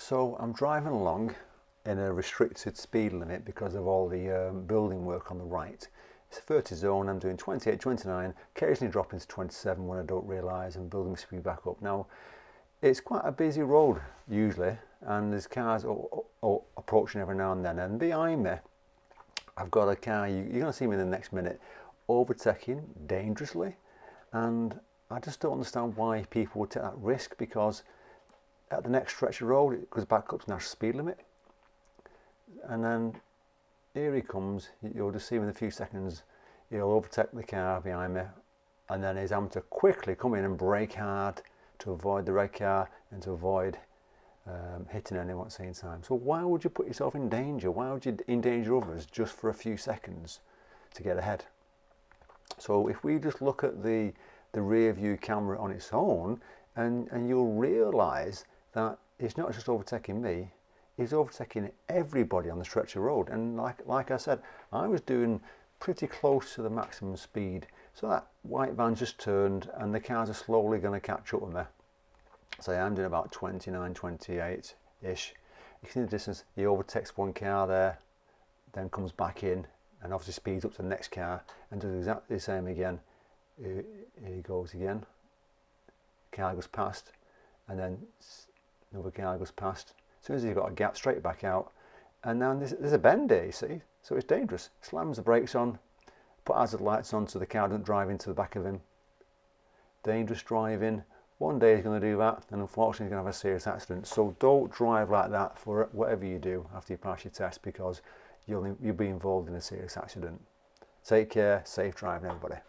So I'm driving along in a restricted speed limit because of all the building work on the right. It's a 30 zone, I'm doing 28, 29, occasionally dropping to 27 when I don't realise and building my speed back up. Now, it's quite a busy road usually, and there's cars approaching every now and then, and behind me I've got a car, you're going to see me in the next minute, overtaking dangerously, and I just don't understand why people would take that risk, because at the next stretch of road it goes back up to national speed limit, and then here he comes. You'll just see him in a few seconds. He'll overtake the car behind me, and then he's having to quickly come in and brake hard to avoid the red car and to avoid hitting anyone at the same time. So why would you put yourself in danger? Why would you endanger others just for a few seconds to get ahead? So if we just look at the rear view camera on its own, and you'll realise that it's not just overtaking me, he's overtaking everybody on the stretch of road. And like I said, I was doing pretty close to the maximum speed, so that white van just turned and the cars are slowly going to catch up with me. So I'm doing about 29, 28 ish. You can see the distance. He overtakes one car there, then comes back in and obviously speeds up to the next car and does exactly the same again. Here he goes again. Car goes past, and then another car goes past. As soon as he's got a gap, straight back out. And now there's a bend there, you see, so it's dangerous. Slams the brakes on, put hazard lights on so the car doesn't drive into the back of him. Dangerous driving. One day he's going to do that, and unfortunately he's going to have a serious accident. So don't drive like that for whatever you do after you pass your test, because you'll be involved in a serious accident. Take care, safe driving everybody.